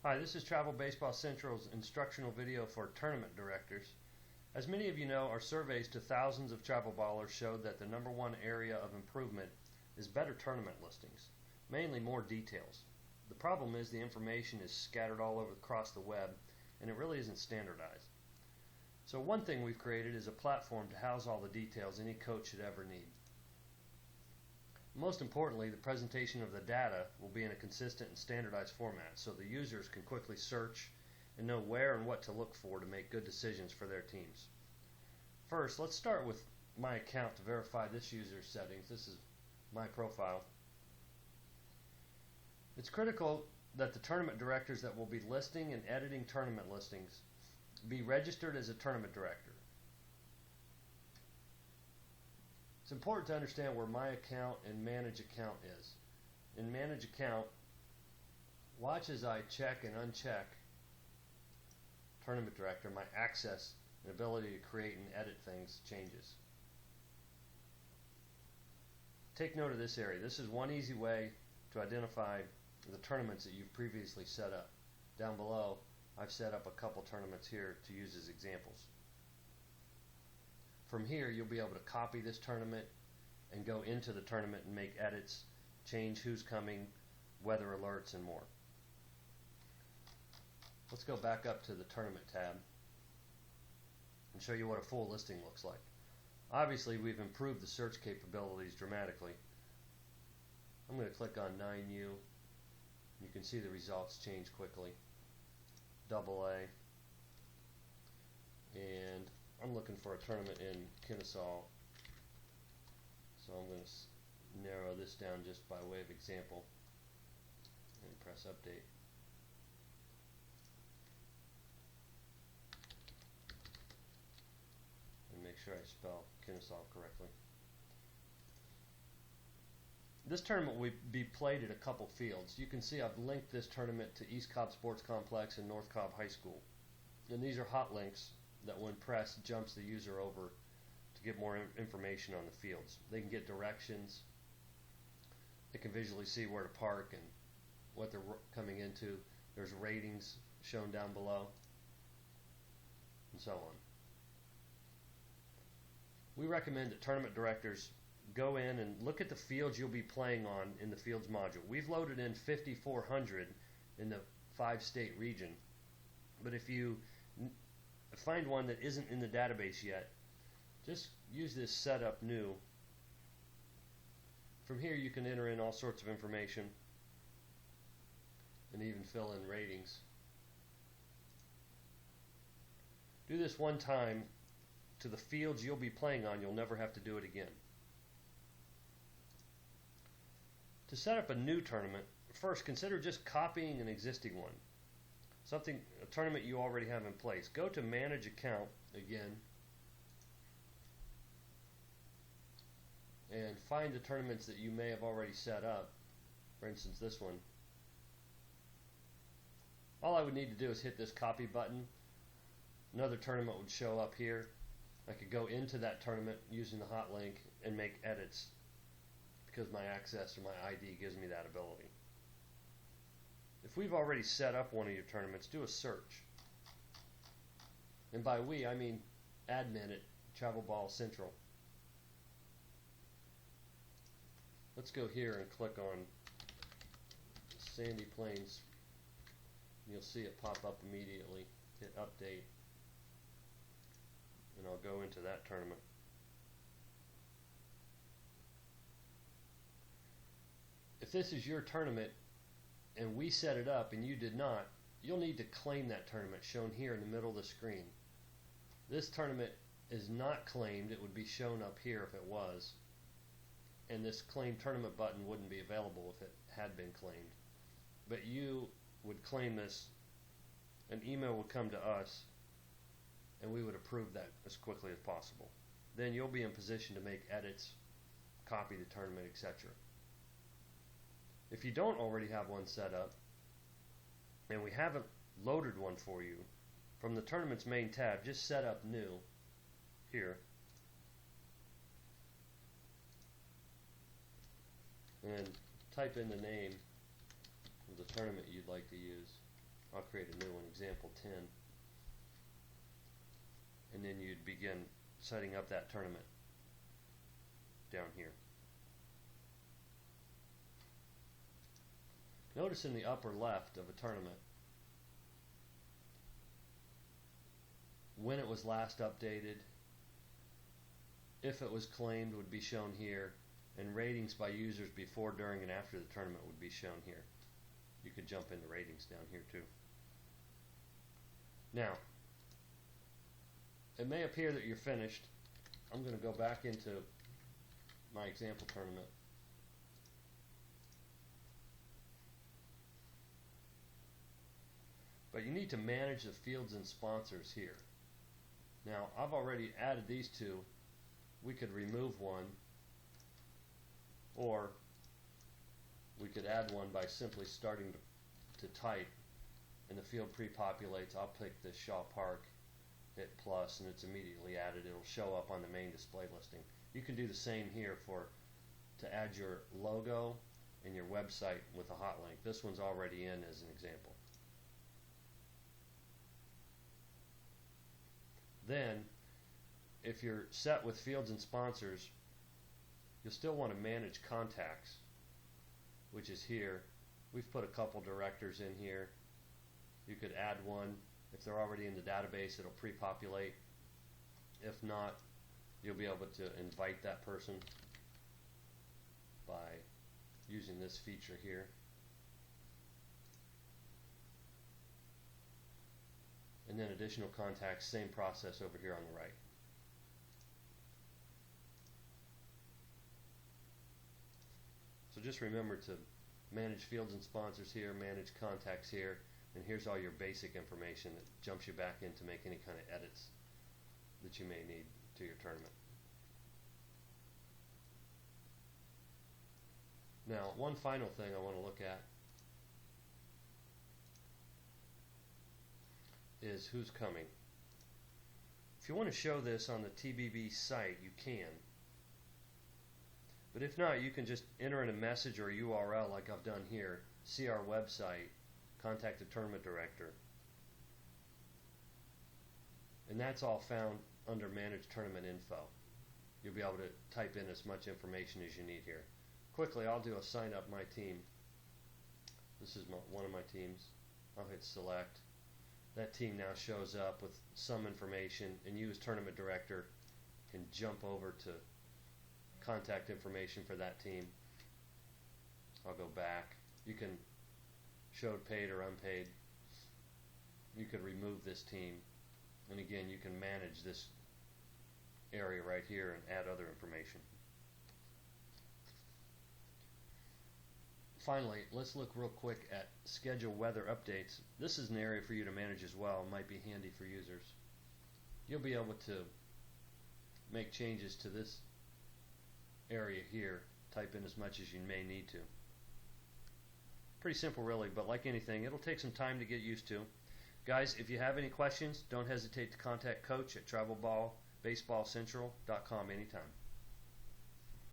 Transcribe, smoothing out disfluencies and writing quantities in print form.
Hi, this is Travel Baseball Central's instructional video for tournament directors. As many of you know, our surveys to thousands of travel ballers showed that the number one area of improvement is better tournament listings, mainly more details. The problem is the information is scattered all over across the web and it really isn't standardized. So one thing we've created is a platform to house all the details any coach should ever need. Most importantly, the presentation of the data will be in a consistent and standardized format so the users can quickly search and know where and what to look for to make good decisions for their teams. First, let's start with my account to verify this user's settings. This is my profile. It's critical that the tournament directors that will be listing and editing tournament listings be registered as a tournament director. It's important to understand where my account and manage account is. In manage account, watch as I check and uncheck tournament director. My access and ability to create and edit things changes. Take note of this area. This is one easy way to identify the tournaments that you've previously set up. Down below, I've set up a couple tournaments here to use as examples. From here, you'll be able to copy this tournament and go into the tournament and make edits, change who's coming, weather alerts, and more. Let's go back up to the tournament tab and show you what a full listing looks like. Obviously, we've improved the search capabilities dramatically. I'm going to click on 9U. You can see the results change quickly. AA. And I'm looking for a tournament in Kennesaw, so I'm going to narrow this down just by way of example and press update. And make sure I spell Kennesaw correctly. This tournament will be played at a couple fields. You can see I've linked this tournament to East Cobb Sports Complex and North Cobb High School. And these are hot links that when pressed jumps the user over to get more information on the fields. They can get directions, they can visually see where to park and what they're coming into. There's ratings shown down below, and so on. We recommend that tournament directors go in and look at the fields you'll be playing on in the fields module. We've loaded in 5,400 in the 5-state region, but if you find one that isn't in the database yet, just use this setup new. From here you can enter in all sorts of information and even fill in ratings. Do this one time to the fields you'll be playing on. You'll never have to do it again. To set up a new tournament, first consider just copying an existing one. A tournament you already have in place. Go to manage account again and find the tournaments that you may have already set up. For instance, this one. All I would need to do is hit this copy button. Another tournament would show up here. I could go into that tournament using the hot link and make edits because my access or my ID gives me that ability. If we've already set up one of your tournaments, do a search. And by we, I mean admin at Travel Ball Central. Let's go here and click on Sandy Plains. You'll see it pop up immediately. Hit update. And I'll go into that tournament. If this is your tournament and we set it up and you did not, you'll need to claim that tournament shown here in the middle of the screen. This tournament is not claimed. It would be shown up here if it was, and this claim tournament button wouldn't be available if it had been claimed. But you would claim this, an email would come to us, and we would approve that as quickly as possible. Then you'll be in position to make edits, copy the tournament, etc. If you don't already have one set up, and we haven't loaded one for you, from the tournament's main tab, just set up new here, and type in the name of the tournament you'd like to use. I'll create a new one, example 10. And then you'd begin setting up that tournament down here. Notice in the upper left of a tournament when it was last updated, if it was claimed would be shown here, and ratings by users before, during, and after the tournament would be shown here. You could jump into ratings down here too. Now, it may appear that you're finished. I'm going to go back into my example tournament. But you need to manage the fields and sponsors here. Now, I've already added these two. We could remove one, or we could add one by simply starting to type, and the field pre-populates. I'll pick this Shaw Park, hit plus, and it's immediately added. It'll show up on the main display listing. You can do the same here to add your logo and your website with a hot link. This one's already in as an example. Then, if you're set with fields and sponsors, you'll still want to manage contacts, which is here. We've put a couple directors in here. You could add one. If they're already in the database, it'll pre-populate. If not, you'll be able to invite that person by using this feature here. And then additional contacts, same process over here on the right. So just remember to manage fields and sponsors here, manage contacts here, and here's all your basic information that jumps you back in to make any kind of edits that you may need to your tournament. Now, one final thing I want to look at is who's coming. If you want to show this on the TBB site, you can. But if not, you can just enter in a message or a URL like I've done here, see our website, contact the tournament director. And that's all found under Manage Tournament Info. You'll be able to type in as much information as you need here. Quickly, I'll do a sign up my team. This is one of my teams. I'll hit select. That team now shows up with some information, and you as tournament director can jump over to contact information for that team. I'll go back. You can show paid or unpaid. You could remove this team, and again you can manage this area right here and add other information. Finally, let's look real quick at schedule weather updates. This is an area for you to manage as well. It might be handy for users. You'll be able to make changes to this area here. Type in as much as you may need to. Pretty simple really, but like anything, it'll take some time to get used to. Guys, if you have any questions, don't hesitate to contact Coach at travelballbaseballcentral.com anytime.